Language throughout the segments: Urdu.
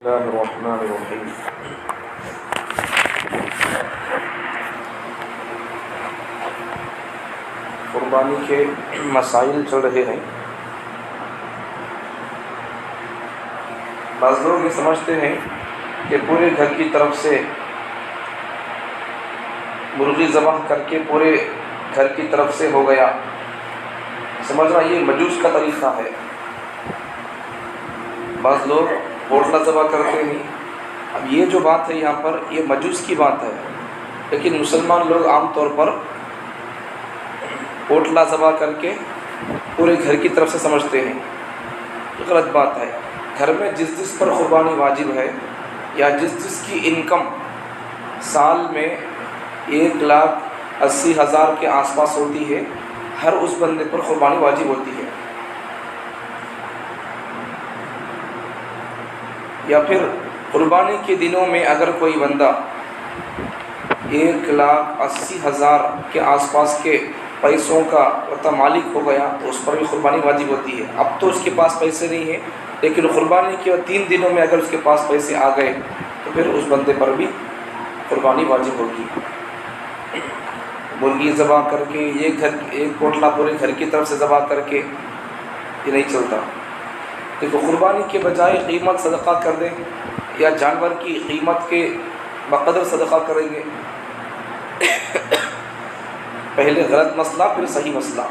اللہ الرحمن الرحیم۔ قربانی کے مسائل چل رہے ہیں۔ بعض لوگ یہ سمجھتے ہیں کہ پورے گھر کی طرف سے مرغی ذبح کر کے پورے گھر کی طرف سے ہو گیا، سمجھنا یہ مجوس کا طریقہ ہے۔ بعض لوگ پوٹلا ذبح کرتے ہیں۔ اب یہ جو بات ہے یہاں پر یہ مجوس کی بات ہے، لیکن مسلمان لوگ عام طور پر پوٹلا ذبح کر کے پورے گھر کی طرف سے سمجھتے ہیں۔ یہ غلط بات ہے۔ گھر میں جس جس پر قربانی واجب ہے یا جس جس کی انکم سال میں 1,80,000 کے آس پاس ہوتی ہے، ہر اس بندے پر قربانی واجب ہوتی ہے۔ یا پھر قربانی کے دنوں میں اگر کوئی بندہ 1,80,000 کے آس پاس کے پیسوں کا مالک ہو گیا تو اس پر بھی قربانی واجب ہوتی ہے۔ اب تو اس کے پاس پیسے نہیں ہیں، لیکن قربانی کے 3 دنوں میں اگر اس کے پاس پیسے آ گئے تو پھر اس بندے پر بھی قربانی واجب ہوگی۔ مرغی ذبح کر کے ایک پوٹلا پورے گھر کی طرف سے ذبح کر کے یہ نہیں چلتا۔ دیکھو، قربانی کے بجائے قیمت صدقہ کر دیں یا جانور کی قیمت کے بقدر صدقہ کریں گے، پہلے غلط مسئلہ پھر صحیح مسئلہ۔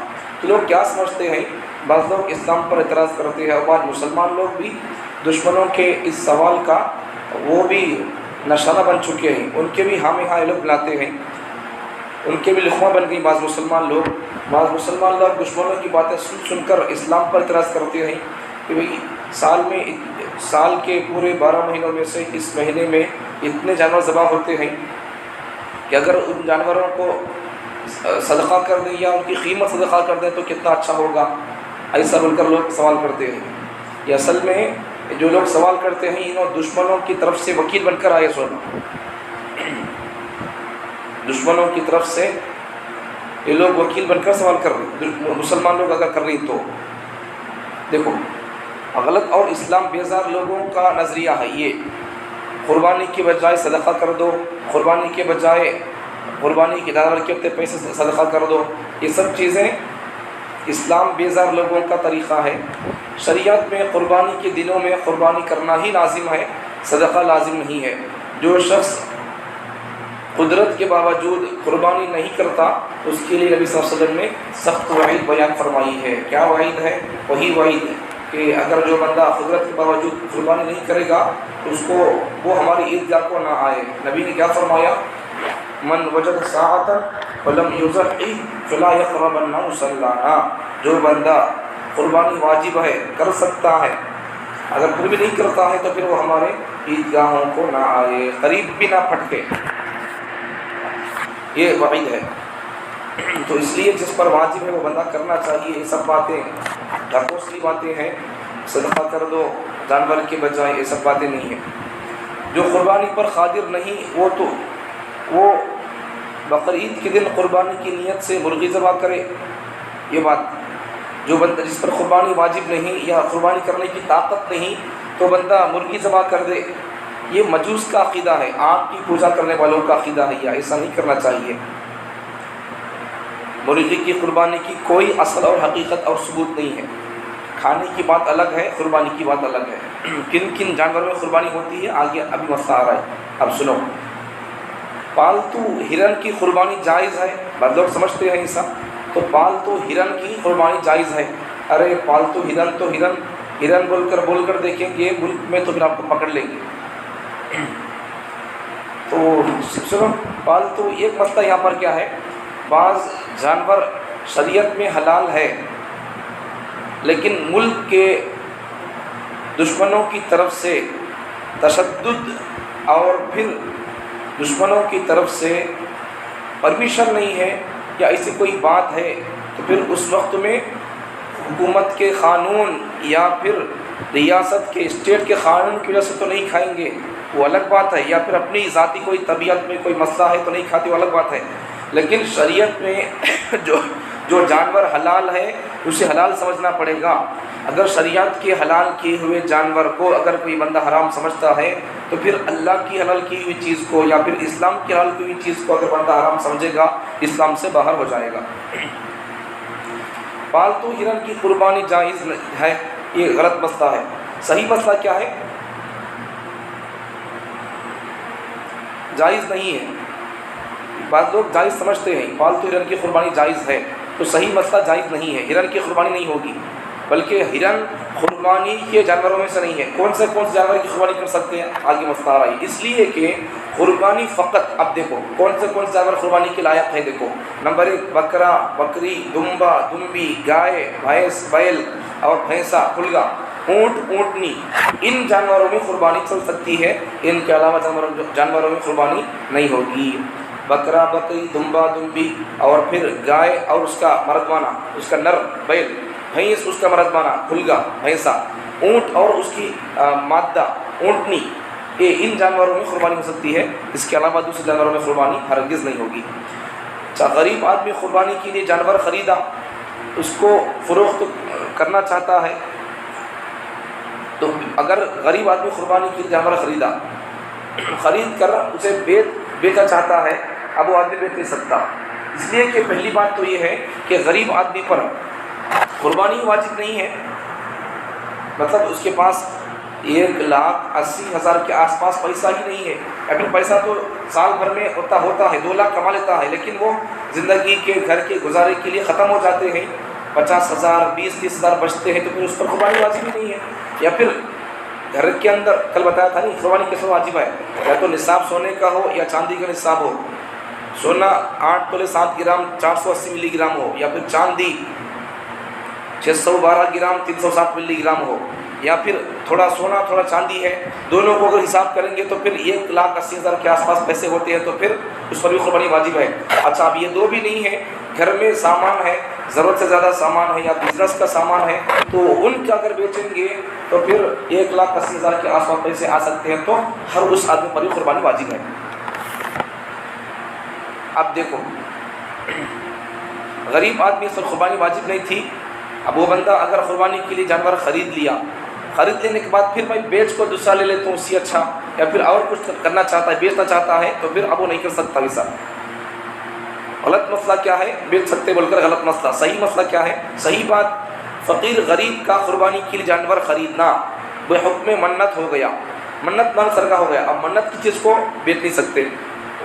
تو لوگ کیا سمجھتے ہیں، بعض لوگ اسلام پر اعتراض کرتے ہیں اور بعض مسلمان لوگ بھی دشمنوں کے اس سوال کا وہ بھی نشانہ بن چکے ہیں، ان کے بھی ہاں میں ہاں لوگ بلاتے ہیں، ان کے بھی لقمہ بن گئی بعض مسلمان لوگ دشمنوں کی باتیں سن کر اسلام پر اعتراض کرتے ہیں کہ بھئی سال کے پورے 12 مہینوں میں سے اس مہینے میں اتنے جانور ذبح ہوتے ہیں کہ اگر ان جانوروں کو صدقہ کر دیں یا ان کی قیمت صدقہ کر دیں تو کتنا اچھا ہوگا، ایسا بول کر لوگ سوال کرتے ہیں۔ یہ اصل میں جو لوگ سوال کرتے ہیں انہوں دشمنوں کی طرف سے وکیل بن کر آئے سونا، دشمنوں کی طرف سے یہ لوگ وکیل بن کر سوال کر رہے ہیں۔ مسلمان لوگ اگر کر رہی تو دیکھو، غلط اور اسلام بیزار لوگوں کا نظریہ ہے یہ، قربانی کے بجائے صدقہ کر دو، قربانی کے بجائے قربانی کے جانور کے اپنے پیسے صدقہ کر دو، یہ سب چیزیں اسلام بیزار لوگوں کا طریقہ ہے۔ شریعت میں قربانی کے دنوں میں قربانی کرنا ہی لازم ہے، صدقہ لازم نہیں ہے۔ جو شخص قدرت کے باوجود قربانی نہیں کرتا اس کے لیے نبی صلی اللہ علیہ وسلم نے سخت وعید بیان فرمائی ہے۔ کیا وعید ہے؟ وہی وعید کہ اگر جو بندہ قدرت کے باوجود قربانی نہیں کرے گا تو اس کو وہ ہماری عیدگاہ کو نہ آئے۔ نبی نے کیا فرمایا؟ من وجد ساعتا ولم یضحی فلا یقربن مصلانا، جو بندہ قربانی واجب ہے کر سکتا ہے، اگر پھر بھی نہیں کرتا ہے تو پھر وہ ہمارے عیدگاہوں کو نہ آئے، قریب بھی نہ پھٹکے، یہ وعید ہے۔ تو اس لیے جس پر واجب ہے وہ بندہ کرنا چاہیے۔ یہ سب باتیں ڈھکوسلی باتیں ہیں، صدقہ کر دو جانور کے بجائے، یہ سب باتیں نہیں ہیں۔ جو قربانی پر قادر نہیں وہ بقرعید کے دن قربانی کی نیت سے مرغی ذبح کرے۔ یہ بات جو بندہ جس پر قربانی واجب نہیں یا قربانی کرنے کی طاقت نہیں تو بندہ مرغی ذبح کر دے، یہ مجوس کا عقیدہ ہے، آگ کی پوجا کرنے والوں کا عقیدہ ہے، یا ایسا نہیں کرنا چاہیے۔ مرغی کی قربانی کی کوئی اصل اور حقیقت اور ثبوت نہیں ہے۔ کھانے کی بات الگ ہے، قربانی کی بات الگ ہے۔ کن کن جانور میں قربانی ہوتی ہے آگے ابھی مسئلہ آ رہا ہے، اب سنو۔ پالتو ہرن کی قربانی جائز ہے، بعض لوگ سمجھتے ہیں ایسا، تو پالتو ہرن کی قربانی جائز ہے۔ ارے پالتو ہرن تو ہرن بول کر دیکھیں گے ملک میں تو پھر آپ کو پکڑ لیں گے۔ تو سنو، پالتو ایک مسئلہ یہاں پر کیا ہے، بعض جانور شریعت میں حلال ہے لیکن ملک کے دشمنوں کی طرف سے تشدد اور پھر دشمنوں کی طرف سے پرمیشن نہیں ہے یا ایسی کوئی بات ہے تو پھر اس وقت میں حکومت کے قانون یا پھر ریاست کے اسٹیٹ کے قانون کی وجہ سے تو نہیں کھائیں گے، وہ الگ بات ہے، یا پھر اپنی ذاتی کوئی طبیعت میں کوئی مسئلہ ہے تو نہیں کھاتے، وہ الگ بات ہے۔ لیکن شریعت میں جو جانور حلال ہے اسے حلال سمجھنا پڑے گا۔ اگر شریعت کے حلال کیے ہوئے جانور کو اگر کوئی بندہ حرام سمجھتا ہے تو پھر اللہ کی حلال کی ہوئی چیز کو یا پھر اسلام کی حلال کی ہوئی چیز کو اگر بندہ حرام سمجھے گا اسلام سے باہر ہو جائے گا۔ پالتو ہرن کی قربانی جائز ہے، یہ غلط مسئلہ ہے۔ صحیح مسئلہ کیا ہے؟ جائز نہیں ہے۔ بعض لوگ جائز سمجھتے ہیں پالتو ہرن کی قربانی جائز ہے، تو صحیح مسئلہ جائز نہیں ہے، ہرن کی قربانی نہیں ہوگی، بلکہ ہرن قربانی کے جانوروں میں سے نہیں ہے۔ کون سے جانور کی قربانی کر سکتے ہیں؟ آگے مسئلہ آ رہا ہے، اس لیے کہ قربانی فقط، اب دیکھو کون سے جانور قربانی کے لائق ہے۔ دیکھو نمبر 1 بکرا، بکری، دمبا، دمبی، گائے، بھینس، بیل اور بھینسا، خلگا، اونٹ، اونٹنی، ان جانوروں میں قربانی چل سکتی ہے، ان کے علاوہ جانوروں میں قربانی نہیں ہوگی۔ بکرا، بکری، دمبا، دمبی اور پھر گائے اور اس کا مردانہ، اس کا نر بیل، بھینس اس کا مردانہ خلگا بھینسا، اونٹ اور اس کی مادہ اونٹنی، یہ ان جانوروں میں قربانی ہو سکتی ہے، اس کے علاوہ دوسرے جانوروں میں قربانی ہرگز نہیں ہوگی۔ اچھا، غریب آدمی قربانی کے لیے جانور خریدا، اس کو فروخت کرنا چاہتا ہے، تو اگر غریب آدمی قربانی کے لیے جانور خرید کر اسے بیچنا چاہتا ہے، اب وہ آدمی بیچ نہیں سکتا، اس لیے کہ پہلی بات تو یہ ہے کہ غریب آدمی پر قربانی واجب نہیں ہے، مطلب اس کے پاس 1,80,000 کے آس پاس پیسہ ہی نہیں ہے۔ ابھی پیسہ تو سال بھر میں ہوتا ہے، 2 لاکھ کما لیتا ہے، لیکن وہ زندگی کے گھر کے گزارے کے لیے ختم ہو جاتے ہیں، 50,000 20-30,000 بچتے ہیں، تو پھر اس پر قربانی واجب ہی نہیں ہے۔ یا پھر گھر کے اندر کل بتایا تھا نہیں قربانی کیسے واجب ہے، یا تو نصاب سونے کا ہو یا چاندی کا نصاب ہو، سونا 8 تولے 7 گرام 480 ملی گرام ہو، یا پھر چاندی 612 گرام 360 ملی گرام ہو، یا پھر تھوڑا سونا تھوڑا چاندی ہے، دونوں کو اگر حساب کریں گے تو پھر 1,80,000 کے آس پاس پیسے ہوتے ہیں، تو پھر اس پر بھی قربانی واجب ہے۔ اچھا، اب یہ 2 بھی نہیں ہے، گھر میں سامان ہے، ضرورت سے زیادہ سامان ہے یا بزنس کا سامان ہے، تو ان کا اگر بیچیں گے تو پھر 1,80,000 کے آس پاس پیسے آ سکتے ہیں، تو ہر اس آدمی پر بھی قربانی واجب ہے۔ اب دیکھو غریب آدمی پر قربانی واجب نہیں تھی، اب وہ بندہ اگر قربانی کے لیے جانور خرید لینے کے بعد پھر میں بیچ کو دوسرا لے لیتا ہوں اس سے اچھا، یا پھر اور کچھ کرنا چاہتا ہے، بیچنا چاہتا ہے، تو پھر اب وہ نہیں کر سکتا ویسا۔ غلط مسئلہ کیا ہے؟ بیچ سکتے بول کر غلط مسئلہ۔ صحیح مسئلہ کیا ہے؟ صحیح بات، فقیر غریب کا قربانی کے لیے جانور خریدنا وہ حکم منت ہو گیا، منت مانگ سرکا ہو گیا۔ اب منت کی چیز کو بیچ نہیں سکتے،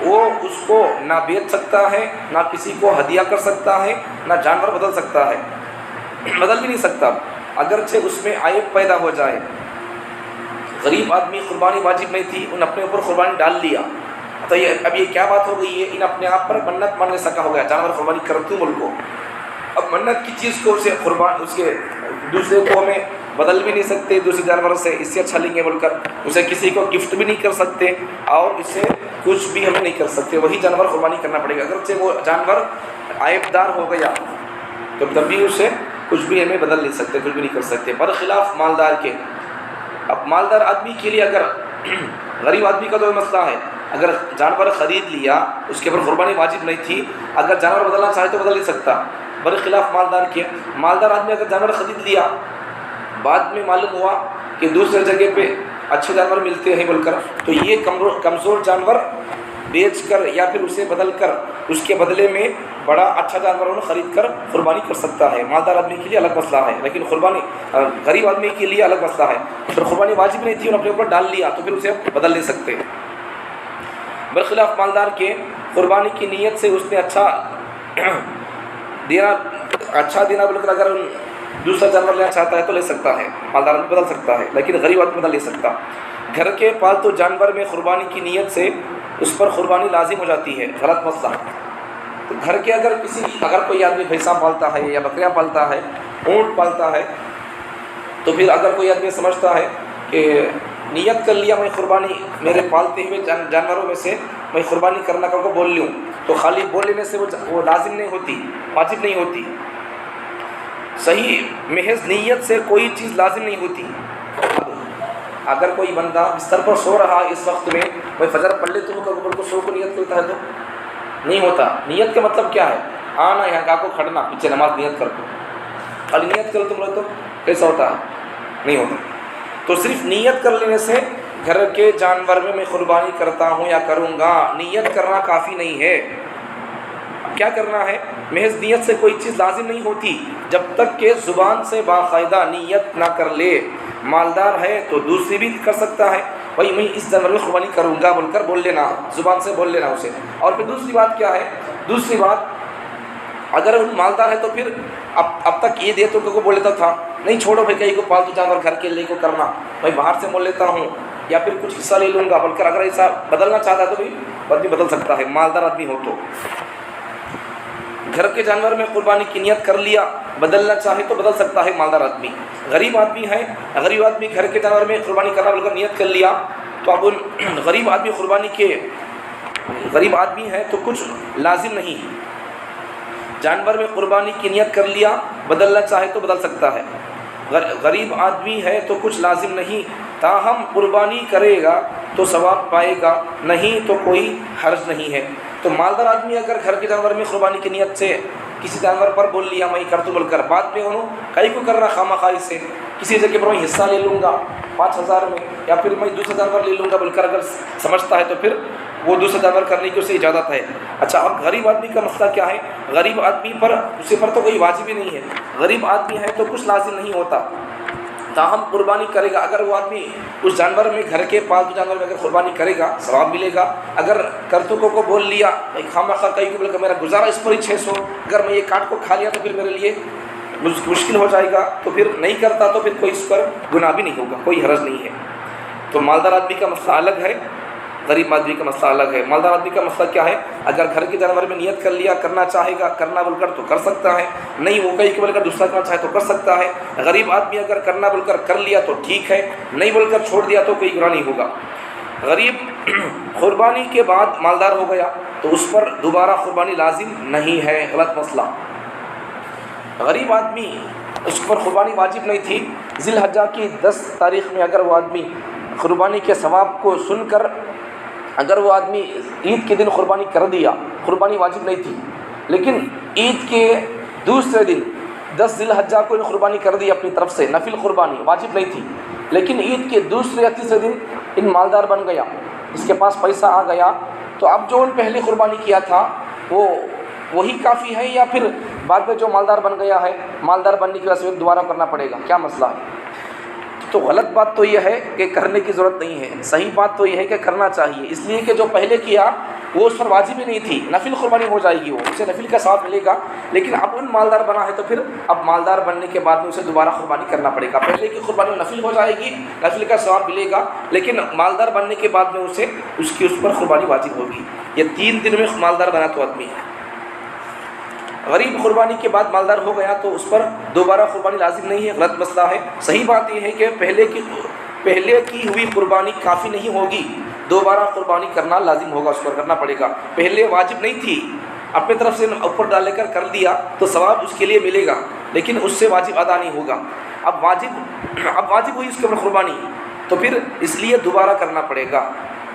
وہ اس کو نہ بیچ سکتا ہے، نہ کسی کو ہدیہ کر سکتا ہے، نہ جانور بدل سکتا ہے، بدل بھی نہیں سکتا، اگرچہ اس میں عیب پیدا ہو جائے۔ غریب آدمی قربانی واجب نہیں تھی، ان اپنے اوپر قربانی ڈال لیا، تو اب یہ کیا بات ہو گئی ہے؟ ان اپنے آپ پر منت ماننے سکا ہو گیا، جانور قربانی کرتے ہوں ملک کو، اب منت کی چیز کو اسے اس کے دوسرے کو ہمیں بدل بھی نہیں سکتے، دوسرے جانوروں سے اس سے اچھا لیں گے بول کر اسے کسی کو گفٹ بھی نہیں کر سکتے، اور اس سے کچھ بھی ہمیں نہیں کر سکتے، وہی جانور قربانی کرنا پڑے گا، اگرچہ وہ جانور عیب دار ہو گیا تو تب بھی اسے کچھ بھی ہمیں بدل نہیں سکتے، کچھ بھی نہیں کر سکتے، برخلاف مالدار کے۔ اب مالدار آدمی کے لیے اگر غریب آدمی کا تو مسئلہ ہے، اگر جانور خرید لیا اس کے اوپر قربانی واجب نہیں تھی، اگر جانور بدلنا چاہے تو بدل نہیں سکتا، برخلاف مالدار کے۔ مالدار آدمی اگر جانور خرید لیا، بعد میں معلوم ہوا کہ دوسرے جگہ پہ اچھے جانور ملتے ہیں بول کر، تو یہ کمزور جانور بیچ کر یا پھر اسے بدل کر اس کے بدلے میں بڑا اچھا جانور خرید کر قربانی کر سکتا ہے۔ مالدار آدمی کے لیے الگ مسئلہ ہے، لیکن قربانی غریب آدمی کے لیے الگ مسئلہ ہے، پھر قربانی واجب نہیں تھی، انہوں نے اپنے اوپر ڈال لیا تو پھر اسے بدل نہیں سکتے۔ برخلاف مالدار کے، قربانی کی نیت سے اس نے اچھا دینا بول کر اگر دوسرا جانور لینا چاہتا ہے تو لے سکتا ہے، مالدار آدمی بدل سکتا ہے، لیکن غریب آدمی بدل نہیں سکتا۔ گھر کے پالتو جانور میں قربانی کی نیت سے اس پر قربانی لازم ہو جاتی ہے، غلط مسئلہ۔ تو گھر کے اگر کوئی آدمی بھینسا پالتا ہے یا بکریاں پالتا ہے، اونٹ پالتا ہے، تو پھر اگر کوئی آدمی سمجھتا ہے کہ نیت کر لیا میں قربانی میرے پالتے ہوئے جانوروں میں سے میں قربانی کرنا کا کو بول لوں، تو خالی بول لینے سے وہ لازم نہیں ہوتی، واجب نہیں ہوتی۔ صحیح محض نیت سے کوئی چیز لازم نہیں ہوتی۔ اگر کوئی بندہ بستر پر سو رہا اس وقت میں فجر پڑھ لے تو کو سو کو نیت کرتا ہے تو نہیں ہوتا۔ نیت کا مطلب کیا ہے؟ آنا یہاں کا کو کھڑنا پیچھے نماز نیت کر دو، خالی نیت کرو تم لوگ تو کیسا ہوتا ہے؟ نہیں ہوتا۔ تو صرف نیت کر لینے سے گھر کے جانور میں قربانی کرتا ہوں یا کروں گا، نیت کرنا کافی نہیں ہے۔ اب کیا کرنا ہے؟ محض نیت سے کوئی چیز لازم نہیں ہوتی جب تک کہ زبان سے باقاعدہ نیت نہ کر لے۔ مالدار ہے تو دوسری بھی کر سکتا ہے، بھائی میں اس جانور میں قربانی کروں گا بول کر بول لینا، زبان سے بول لینا اسے۔ اور پھر دوسری بات کیا ہے؟ دوسری بات اگر مالدار ہے تو پھر اب تک یہ دے تو کو بول لیتا تھا، نہیں چھوڑو بھائی کہیں کو پالتو جانور گھر کے لے کو کرنا، بھائی باہر سے مول لیتا ہوں یا پھر کچھ حصہ لے لوں گا بول کر اگر ایسا بدلنا چاہتا ہے تو بھی آدمی بدل سکتا ہے، مالدار آدمی ہو تو۔ گھر کے جانور میں قربانی کی نیت کر لیا، بدلنا چاہے تو بدل سکتا ہے مالدار آدمی۔ غریب آدمی ہے، غریب آدمی گھر کے جانور میں قربانی کرنا بول کر نیت کر لیا تو اب غریب آدمی قربانی کے غریب آدمی ہے تو کچھ لازم نہیں، جانور میں قربانی کی نیت کر لیا، بدلنا چاہے تو بدل سکتا ہے۔ غریب آدمی ہے تو کچھ لازم نہیں، تاہم قربانی کرے گا تو ثواب پائے گا، نہیں تو کوئی حرج نہیں ہے۔ تو مالدار آدمی اگر گھر کے جانور میں قربانی کی نیت سے کسی جانور پر بول لیا میں کر تو بول کر، بعد میں انہوں کئی کو کرنا خواہ مخواہ سے کسی جگہ پر میں حصہ لے لوں گا 5000 میں یا پھر میں دوسرا جانور لے لوں گا بول کر اگر سمجھتا ہے تو پھر وہ دوسرا جانور کرنے کی اسے اجازت ہے۔ اچھا اب غریب آدمی کا مسئلہ کیا ہے؟ غریب آدمی پر اسے پر تو کوئی واجب ہی نہیں ہے، غریب آدمی ہے تو کچھ لازم نہیں ہوتا، تاہم قربانی کرے گا۔ اگر وہ آدمی اس جانور میں گھر کے پالتو جانور میں اگر قربانی کرے گا ثواب ملے گا۔ اگر کرتوکوں کو بول لیا خواہ مخواہ کئی کو بول کر میرا گزارا اس پر ہی 600، اگر میں یہ کاٹ کو کھا لیا تو پھر میرے لیے مشکل ہو جائے گا، تو پھر نہیں کرتا تو پھر کوئی اس پر گناہ بھی نہیں ہوگا، کوئی حرج نہیں ہے۔ تو مالدار آدمی کا مسئلہ الگ ہے، غریب آدمی کا مسئلہ الگ ہے۔ مالدار آدمی کا مسئلہ کیا ہے؟ اگر گھر کے جانور میں نیت کر لیا کرنا چاہے گا کرنا بول کر تو کر سکتا ہے، نہیں وہ کہیں کہ بول کر دوسرا کرنا چاہے تو کر سکتا ہے۔ غریب آدمی اگر کرنا بول کر کر لیا تو ٹھیک ہے، نہیں بول کر چھوڑ دیا تو کوئی گناہ نہیں ہوگا۔ غریب قربانی کے بعد مالدار ہو گیا تو اس پر دوبارہ قربانی لازم نہیں ہے، غلط مسئلہ۔ غریب آدمی اس پر قربانی واجب نہیں تھی، ذی الحجہ کی 10 تاریخ میں اگر وہ آدمی قربانی کے ثواب کو سن کر اگر وہ آدمی عید کے دن قربانی کر دیا، قربانی واجب نہیں تھی، لیکن عید کے دوسرے دن 10 ذی الحجہ کو قربانی کر دی اپنی طرف سے، نفل قربانی واجب نہیں تھی، لیکن عید کے دوسرے یا تیسرے دن ان مالدار بن گیا، اس کے پاس پیسہ آ گیا، تو اب جو ان پہلے قربانی کیا تھا وہ وہی کافی ہے یا پھر بعد میں جو مالدار بن گیا ہے مالدار بننے کی وجہ سے دوبارہ کرنا پڑے گا؟ کیا مسئلہ ہے؟ تو غلط بات تو یہ ہے کہ کرنے کی ضرورت نہیں ہے، صحیح بات تو یہ ہے کہ کرنا چاہیے، اس لیے کہ جو پہلے کیا وہ اس پر واجب ہی نہیں تھی، نفل قربانی ہو جائے گی، وہ اسے نفل کا ثواب ملے گا، لیکن اب ان مالدار بنا ہے تو پھر اب مالدار بننے کے بعد میں اسے دوبارہ قربانی کرنا پڑے گا۔ پہلے کی قربانی نفل ہو جائے گی، نفل کا ثواب ملے گا، لیکن مالدار بننے کے بعد میں اسے اس پر قربانی واجب ہوگی۔ یہ 3 دن میں مالدار بنا تو آدمی ہے۔ غریب قربانی کے بعد مالدار ہو گیا تو اس پر دوبارہ قربانی لازم نہیں ہے، غلط مسئلہ ہے۔ صحیح بات یہ ہے کہ پہلے کی ہوئی قربانی کافی نہیں ہوگی، دوبارہ قربانی کرنا لازم ہوگا، اس پر کرنا پڑے گا۔ پہلے واجب نہیں تھی، اپنے طرف سے اوپر ڈال کر دیا تو ثواب اس کے لیے ملے گا، لیکن اس سے واجب ادا نہیں ہوگا۔ اب واجب ہوئی اس کے اوپر قربانی تو پھر اس لیے دوبارہ کرنا پڑے گا،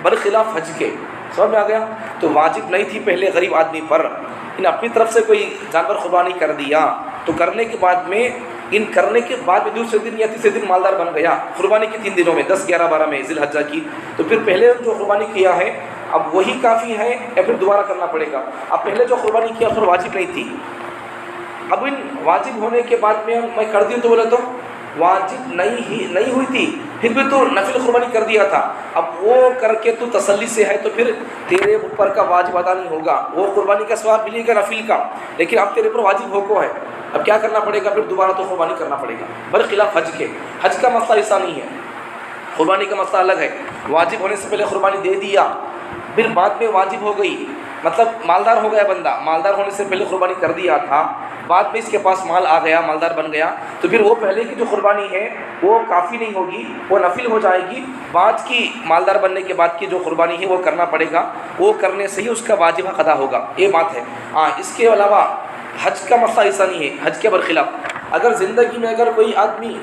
برخلاف حج کے۔ سمجھ میں آ گیا؟ تو واجب نہیں تھی پہلے غریب آدمی پر، ان اپنی طرف سے کوئی جانور قربانی کر دیا تو کرنے کے بعد میں دوسرے دن یا تیسرے دن مالدار بن گیا قربانی کے 3 دنوں میں 10، 11، 12 میں ذی الحجہ کی، تو پھر پہلے جو قربانی کیا ہے اب وہی کافی ہے یا پھر دوبارہ کرنا پڑے گا؟ اب پہلے جو قربانی کیا اس پر واجب نہیں تھی، اب ان واجب ہونے کے بعد میں کر دی تو بولے تو واجب نہیں ہوئی تھی، پھر بھی تو نفل قربانی کر دیا تھا، اب وہ کر کے تو تسلی سے ہے تو پھر تیرے اوپر کا واجب ادا نہیں ہوگا، وہ قربانی کا ثواب ملے گا نفل کا، لیکن اب تیرے اوپر واجب ہو کو ہے، اب کیا کرنا پڑے گا؟ پھر دوبارہ تو قربانی کرنا پڑے گا، برخلاف حج کے۔ حج کا مسئلہ ایسا نہیں ہے، قربانی کا مسئلہ الگ ہے، واجب ہونے سے پہلے قربانی دے دیا پھر بعد میں واجب ہو گئی، مطلب مالدار ہو گیا بندہ، مالدار ہونے سے پہلے قربانی کر دیا تھا، بعد میں اس کے پاس مال آ گیا، مالدار بن گیا، تو پھر وہ پہلے کی جو قربانی ہے وہ کافی نہیں ہوگی، وہ نفل ہو جائے گی، بعد کی مالدار بننے کے بعد کی جو قربانی ہے وہ کرنا پڑے گا، وہ کرنے سے ہی اس کا واجب حق ادا ہوگا، یہ بات ہے۔ ہاں اس کے علاوہ حج کا مسئلہ ایسا نہیں ہے، حج کے برخلاف اگر زندگی میں اگر کوئی آدمی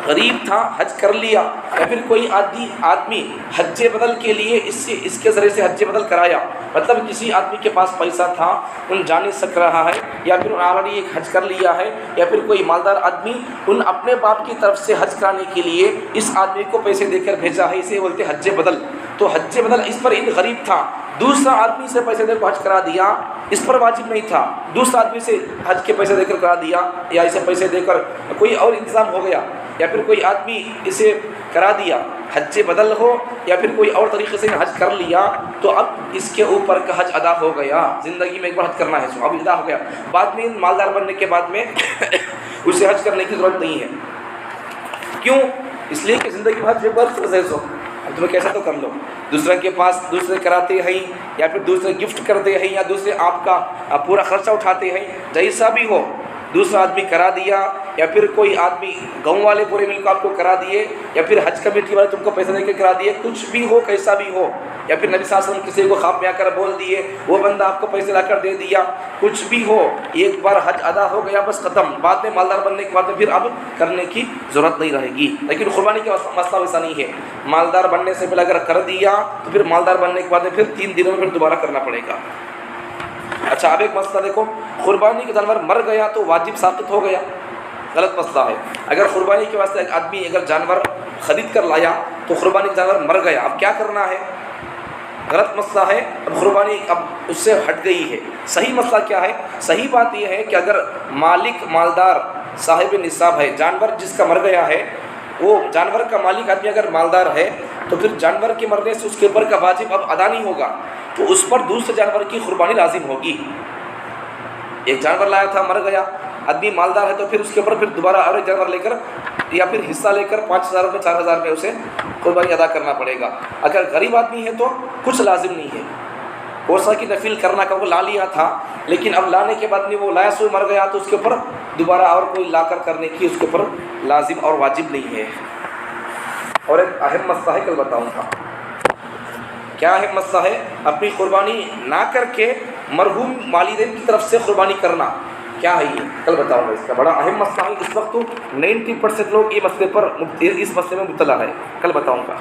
غریب تھا حج کر لیا، یا پھر کوئی آدمی حج بدل کے لیے اس کے ذریعے سے حج بدل کرایا، مطلب کسی آدمی کے پاس پیسہ تھا ان جا نہیں سک رہا ہے، یا پھر آلریڈی ایک حج کر لیا ہے، یا پھر کوئی مالدار آدمی ان اپنے باپ کی طرف سے حج کرانے کے لیے اس آدمی کو پیسے دے کر بھیجا ہے، اسے بولتے حج بدل۔ تو حج بدل اس پر ان غریب تھا، دوسرا آدمی سے پیسے دے کر حج کرا دیا، اس پر واجب نہیں تھا، دوسرا آدمی سے حج کے پیسے دے کر کرا دیا، یا اسے پیسے دے کر کوئی اور انتظام ہو گیا، یا پھر کوئی آدمی اسے کرا دیا، حج بدل ہو یا پھر کوئی اور طریقے سے حج کر لیا، تو اب اس کے اوپر کا حج ادا ہو گیا، زندگی میں ایک بار حج کرنا ہے سو اب ادا ہو گیا، بعد میں مالدار بننے کے بعد میں اسے حج کرنے کی ضرورت نہیں ہے۔ کیوں؟ اس لیے کہ زندگی میں حج ایک بار فرض ہے سو، اب تمہیں کیسا تو کر لو، دوسرے کے پاس دوسرے کراتے ہیں، یا پھر دوسرے گفٹ کرتے ہیں، یا دوسرے آپ کا پورا خرچہ اٹھاتے ہیں، جیسا بھی ہو، دوسرا آدمی کرا دیا، یا پھر کوئی آدمی گاؤں والے پورے مل کو آپ کو کرا دیے، یا پھر حج کمیٹی والے تم کو پیسے دے کے کرا دیے، کچھ بھی ہو کیسا بھی ہو، یا پھر نبی صلی اللہ علیہ وسلم کسی کو خواب میں آ کر بول دیے، وہ بندہ آپ کو پیسے لا کر دے دیا، کچھ بھی ہو، ایک بار حج ادا ہو گیا بس ختم، بعد میں مالدار بننے کے بعد میں پھر اب کرنے کی ضرورت نہیں رہے گی۔ لیکن قربانی کا مسئلہ ویسا نہیں ہے، مالدار بننے سے پہلے اگر کر دیا تو پھر مالدار بننے کے بعد میں پھر 3 دنوں میں پھر دوبارہ کرنا پڑے گا۔ اچھا اب ایک مسئلہ دیکھو، قربانی کا جانور مر گیا تو واجب ساقط ہو گیا، غلط مسئلہ ہے۔ اگر قربانی کے واسطے ایک آدمی اگر جانور خرید کر لایا تو قربانی کا جانور مر گیا، اب کیا کرنا ہے؟ غلط مسئلہ ہے، اب قربانی اب اس سے ہٹ گئی ہے۔ صحیح مسئلہ کیا ہے؟ صحیح بات یہ ہے کہ اگر مالک مالدار صاحب نصاب ہے، جانور جس کا مر گیا ہے، وہ جانور کا مالک آدمی اگر مالدار ہے تو پھر جانور کے مرنے سے اس کے اوپر کا واجب اب ادا نہیں ہوگا، تو اس پر دوسرے جانور کی قربانی لازم ہوگی۔ ایک جانور لایا تھا مر گیا، آدمی مالدار ہے تو پھر اس کے اوپر پھر دوبارہ اور ایک جانور لے کر یا پھر حصہ لے کر 5,000 میں 4,000 میں اسے قربانی ادا کرنا پڑے گا۔ اگر غریب آدمی ہے تو کچھ لازم نہیں ہے، ہو سکتا کہ نفل کرنا کا وہ لا لیا تھا، لیکن اب لانے کے بعد میں وہ لایا سو مر گیا تو اس کے اوپر دوبارہ اور کوئی لا کر کرنے کی اس کے اوپر لازم اور واجب نہیں ہے۔ اور ایک اہم مسئلہ ہے، کل بتاؤں گا کیا اہم مسئلہ ہے، اپنی قربانی نہ کر کے مرحوم والدین کی طرف سے قربانی کرنا، کیا ہے یہ کل بتاؤں گا۔ اس کا بڑا اہم مسئلہ ہے، اس وقت 90% لوگ اس مسئلے میں مبتلا ہے، کل بتاؤں گا۔